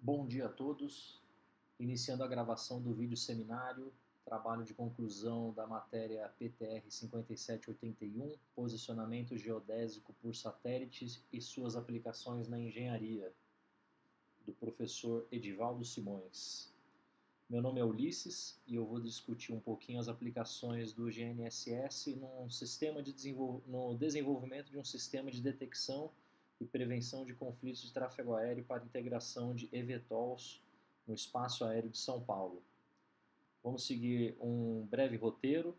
Bom dia a todos. Iniciando a gravação do vídeo seminário, trabalho de conclusão da matéria PTR 5781, Posicionamento Geodésico por Satélites e suas aplicações na engenharia, do professor Edivaldo Simões. Meu nome é Ulisses e eu vou discutir um pouquinho as aplicações do GNSS no desenvolvimento de um sistema de detecção e prevenção de conflitos de tráfego aéreo para integração de eVTOLs no espaço aéreo de São Paulo. Vamos seguir um breve roteiro,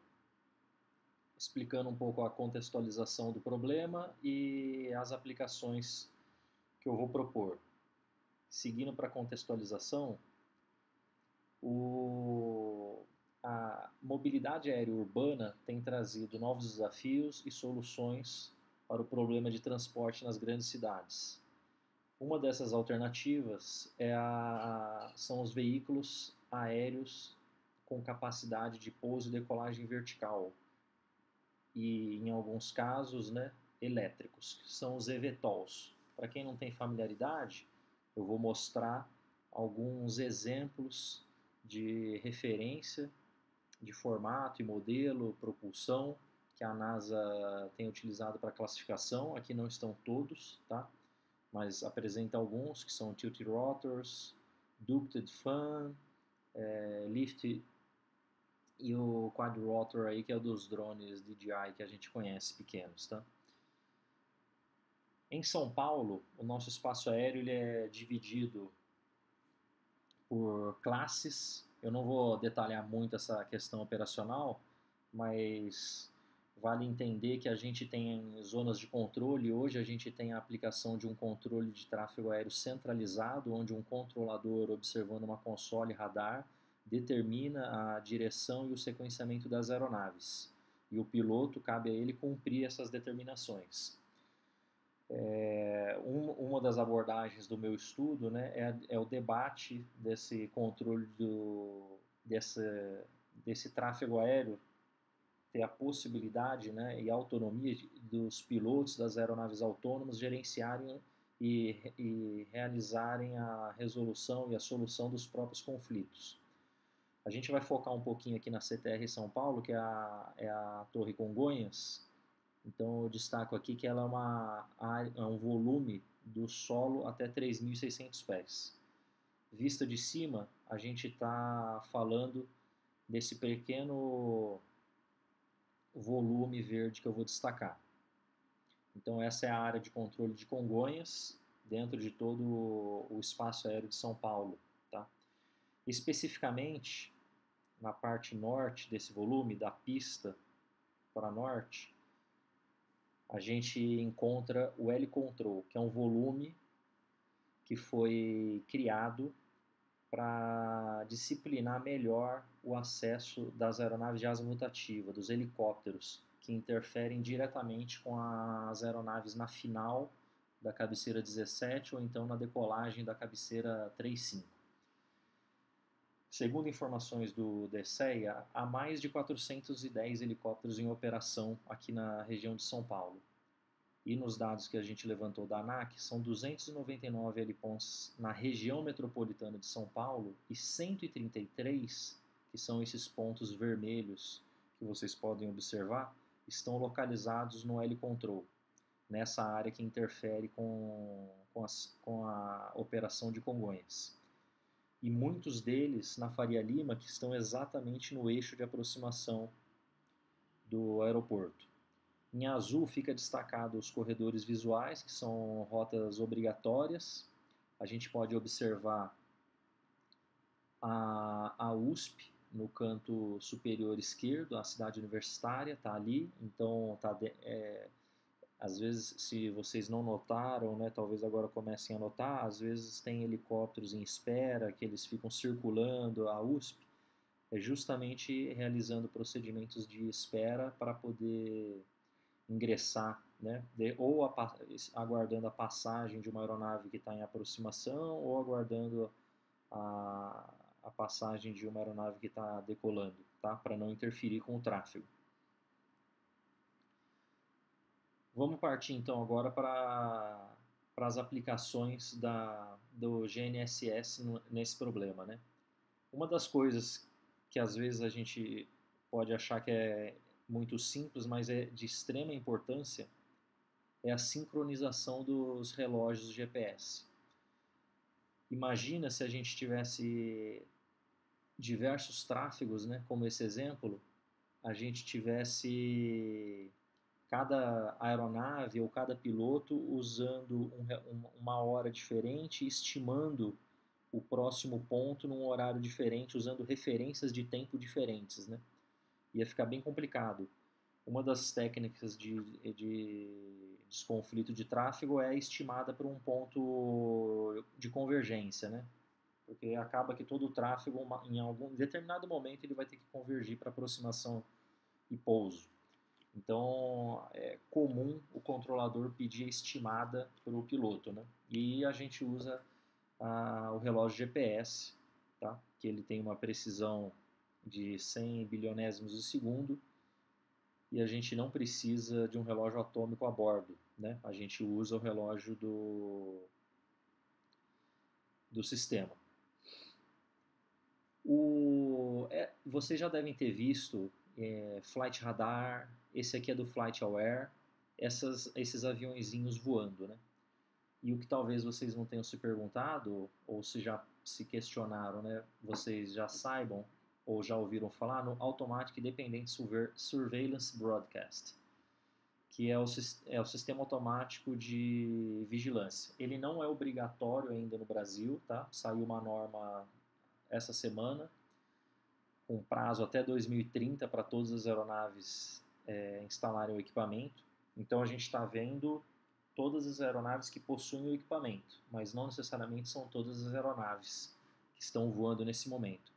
explicando um pouco a contextualização do problema e as aplicações que eu vou propor. Seguindo para a contextualização, a mobilidade aérea urbana tem trazido novos desafios e soluções para o problema de transporte nas grandes cidades. Uma dessas alternativas são os veículos aéreos com capacidade de pouso e decolagem vertical e, em alguns casos, elétricos, que são os eVTOLs. Para quem não tem familiaridade, eu vou mostrar alguns exemplos de referência de formato e modelo, propulsão, que a NASA tem utilizado para classificação. Aqui não estão todos, tá? Mas apresenta alguns, que são tilted rotors, ducted fan, lift e o quadrotor aí, que é o dos drones DJI que a gente conhece, pequenos, tá? Em São Paulo, o nosso espaço aéreo ele é dividido por classes. Eu não vou detalhar muito essa questão operacional, mas vale entender que a gente tem zonas de controle. Hoje a gente tem a aplicação de um controle de tráfego aéreo centralizado, onde um controlador, observando uma console radar, determina a direção e o sequenciamento das aeronaves. E o piloto, cabe a ele cumprir essas determinações. Uma das abordagens do meu estudo é o debate desse controle desse tráfego aéreo, ter a possibilidade e autonomia dos pilotos das aeronaves autônomas gerenciarem e realizarem a resolução e a solução dos próprios conflitos. A gente vai focar um pouquinho aqui na CTR São Paulo, que é a Torre Congonhas. Então eu destaco aqui que ela é um volume do solo até 3.600 pés. Vista de cima, a gente está falando desse pequeno volume verde que eu vou destacar. Então essa é a área de controle de Congonhas, dentro de todo o espaço aéreo de São Paulo. Tá? Especificamente, na parte norte desse volume, da pista para norte, a gente encontra o L-Control, que é um volume que foi criado para disciplinar melhor o acesso das aeronaves de asa rotativa, dos helicópteros, que interferem diretamente com as aeronaves na final da cabeceira 17 ou então na decolagem da cabeceira 35. Segundo informações do DSEA, há mais de 410 helicópteros em operação aqui na região de São Paulo. E nos dados que a gente levantou da ANAC, são 299 helipontos na região metropolitana de São Paulo e 133, que são esses pontos vermelhos que vocês podem observar, estão localizados no L-Control, nessa área que interfere com a operação de Congonhas. E muitos deles na Faria Lima, que estão exatamente no eixo de aproximação do aeroporto. Em azul fica destacado os corredores visuais, que são rotas obrigatórias. A gente pode observar a USP no canto superior esquerdo, a cidade universitária está ali. Então, às vezes, se vocês não notaram, talvez agora comecem a notar, às vezes tem helicópteros em espera, que eles ficam circulando a USP, justamente realizando procedimentos de espera para poder ingressar, ou aguardando a passagem de uma aeronave que está em aproximação, ou aguardando a passagem de uma aeronave que está decolando, tá? Para não interferir com o tráfego. Vamos partir então agora para para as aplicações do GNSS nesse problema, né? Uma das coisas que às vezes a gente pode achar que é muito simples, mas é de extrema importância, é a sincronização dos relógios GPS. Imagina se a gente tivesse diversos tráfegos, né, como esse exemplo, a gente tivesse cada aeronave ou cada piloto usando uma hora diferente, estimando o próximo ponto num horário diferente, usando referências de tempo diferentes, né? Ia ficar bem complicado. Uma das técnicas de desconflito de tráfego é estimada por um ponto de convergência, né? Porque acaba que todo o tráfego, em algum determinado momento, ele vai ter que convergir para aproximação e pouso. Então, é comum o controlador pedir a estimada para o piloto, né? E a gente usa o relógio GPS, tá? Que ele tem uma precisão de 100 bilionésimos de segundo e a gente não precisa de um relógio atômico a bordo, né? A gente usa o relógio do sistema. Vocês já devem ter visto Flight Radar, esse aqui é do Flight Aware, esses aviõezinhos voando, né? E o que talvez vocês não tenham se perguntado, ou se já se questionaram, né? Vocês já saibam, ou já ouviram falar no Automatic Dependent Surveillance Broadcast, que é o sistema automático de vigilância. Ele não é obrigatório ainda no Brasil, tá? Saiu uma norma essa semana, com prazo até 2030 para todas as aeronaves instalarem o equipamento. Então a gente está vendo todas as aeronaves que possuem o equipamento, mas não necessariamente são todas as aeronaves que estão voando nesse momento.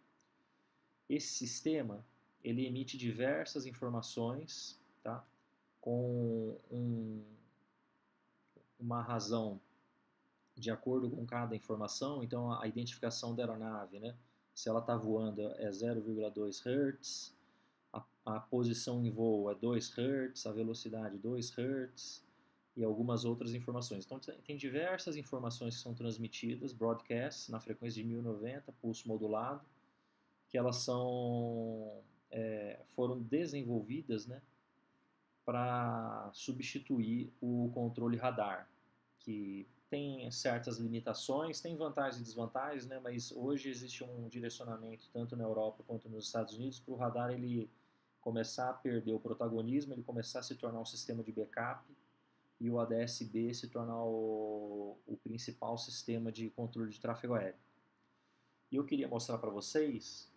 Esse sistema ele emite diversas informações, tá? Com uma razão de acordo com cada informação. Então a identificação da aeronave, né? Se ela está voando é 0,2 Hz, a posição em voo é 2 Hz, a velocidade 2 Hz e algumas outras informações. Então tem diversas informações que são transmitidas, broadcast, na frequência de 1090, pulso modulado, que elas foram desenvolvidas, né, para substituir o controle radar, que tem certas limitações, tem vantagens e desvantagens, né, mas hoje existe um direcionamento tanto na Europa quanto nos Estados Unidos para o radar ele começar a perder o protagonismo, ele começar a se tornar um sistema de backup e o ADS-B se tornar o principal sistema de controle de tráfego aéreo. E eu queria mostrar para vocês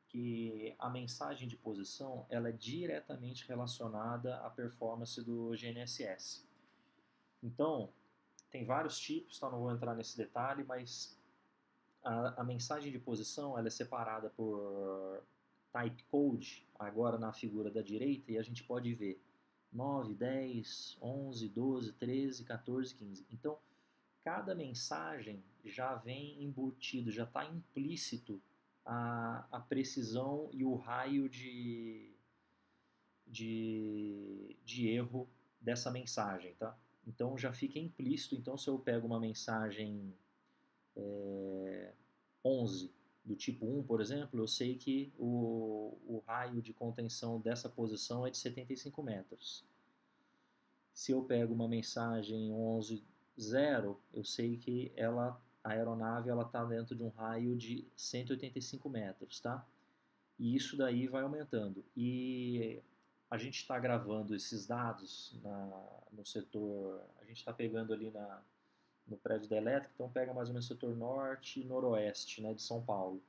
que a mensagem de posição ela é diretamente relacionada à performance do GNSS. Então, tem vários tipos, tá? Não vou entrar nesse detalhe, mas a mensagem de posição ela é separada por type code, agora na figura da direita, e a gente pode ver 9, 10, 11, 12, 13, 14, 15. Então, cada mensagem já vem embutido, já está implícito a precisão e o raio de erro dessa mensagem, tá? Então já fica implícito. Então se eu pego uma mensagem 11 do tipo 1, por exemplo, eu sei que o raio de contenção dessa posição é de 75 metros. Se eu pego uma mensagem 11.0, eu sei que a aeronave está dentro de um raio de 185 metros, tá? E isso daí vai aumentando. E a gente está gravando esses dados no setor, a gente está pegando ali no prédio da elétrica, então pega mais ou menos o setor norte e noroeste, né, de São Paulo,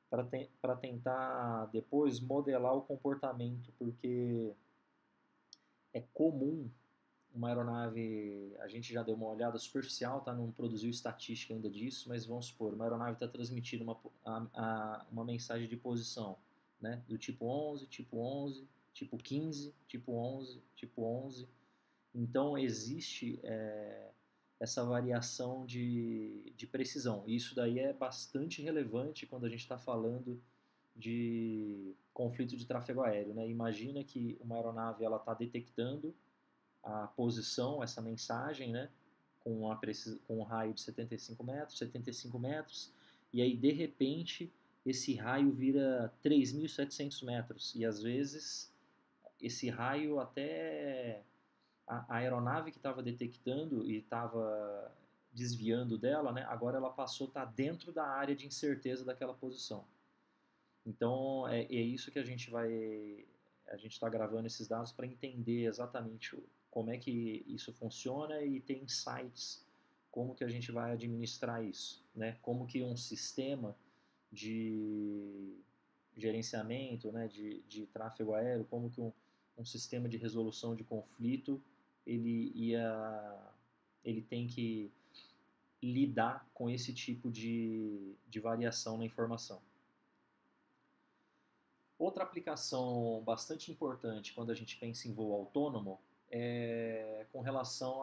para tentar depois modelar o comportamento, porque é comum uma aeronave, a gente já deu uma olhada superficial, tá? Não produziu estatística ainda disso, mas vamos supor, uma aeronave está transmitindo uma mensagem de posição, né? Do tipo 11, tipo 11, tipo 15, tipo 11, tipo 11. Então existe essa variação de precisão. E isso daí é bastante relevante quando a gente está falando de conflito de tráfego aéreo, né? Imagina que uma aeronave ela está detectando a posição, essa mensagem, né, com um raio de 75 metros, e aí de repente esse raio vira 3.700 metros, e às vezes esse raio até a aeronave que estava detectando e estava desviando dela, né, agora ela passou a estar dentro da área de incerteza daquela posição. Então é isso que a gente está gravando esses dados para entender exatamente como é que isso funciona e ter insights como que a gente vai administrar isso, né? Como que um sistema de gerenciamento, né, de tráfego aéreo, como que um sistema de resolução de conflito ele tem que lidar com esse tipo de variação na informação. Outra aplicação bastante importante quando a gente pensa em voo autônomo é com relação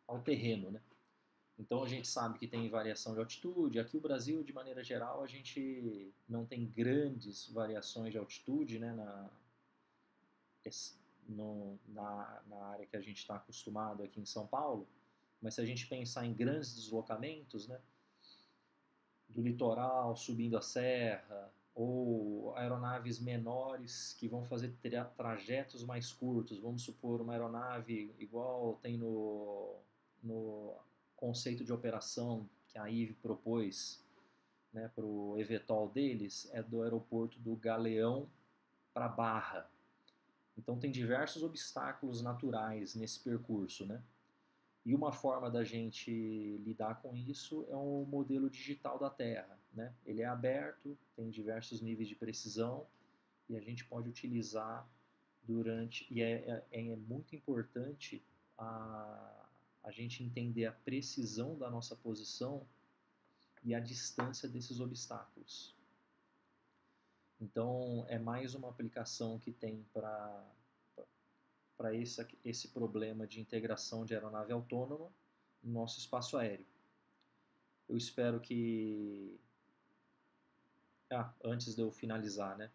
ao terreno, né? Então a gente sabe que tem variação de altitude. Aqui no Brasil, de maneira geral, a gente não tem grandes variações de altitude, né, na área que a gente está acostumado aqui em São Paulo. Mas se a gente pensar em grandes deslocamentos, né, do litoral subindo a serra, ou aeronaves menores que vão fazer trajetos mais curtos, vamos supor uma aeronave igual tem no conceito de operação que a IVE propôs, né, para o eVTOL deles, é do aeroporto do Galeão para Barra. Então tem diversos obstáculos naturais nesse percurso, né? E uma forma da gente lidar com isso é o modelo digital da Terra, né? Ele é aberto, tem diversos níveis de precisão e a gente pode utilizar durante... E é muito importante a gente entender a precisão da nossa posição e a distância desses obstáculos. Então, é mais uma aplicação que tem para esse problema de integração de aeronave autônoma no nosso espaço aéreo. Eu espero que... antes de eu finalizar, né?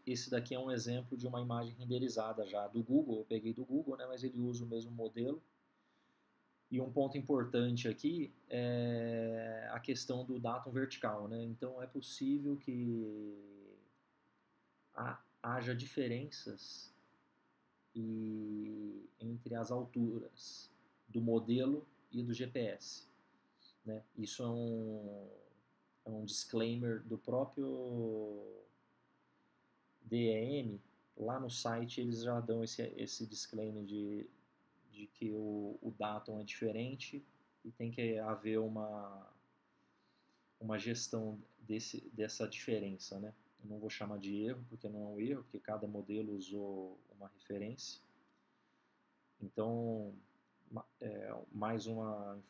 Esse daqui é um exemplo de uma imagem renderizada já do Google, eu peguei do Google, né? Mas ele usa o mesmo modelo. E um ponto importante aqui é a questão do datum vertical, né? Então é possível que haja diferenças entre as alturas do modelo e do GPS, né? Isso é um disclaimer do próprio DEM. Lá no site eles já dão esse disclaimer de que o datum é diferente e tem que haver uma gestão dessa diferença, né? Eu não vou chamar de erro, porque não é um erro, porque cada modelo usou uma referência. Então, mais uma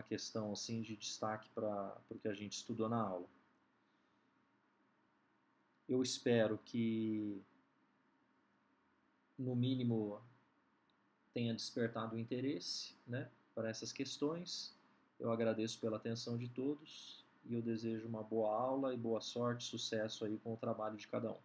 questão assim de destaque para o que a gente estudou na aula. Eu espero que, no mínimo, tenha despertado o interesse, né, para essas questões. Eu agradeço pela atenção de todos e eu desejo uma boa aula e boa sorte, sucesso aí com o trabalho de cada um.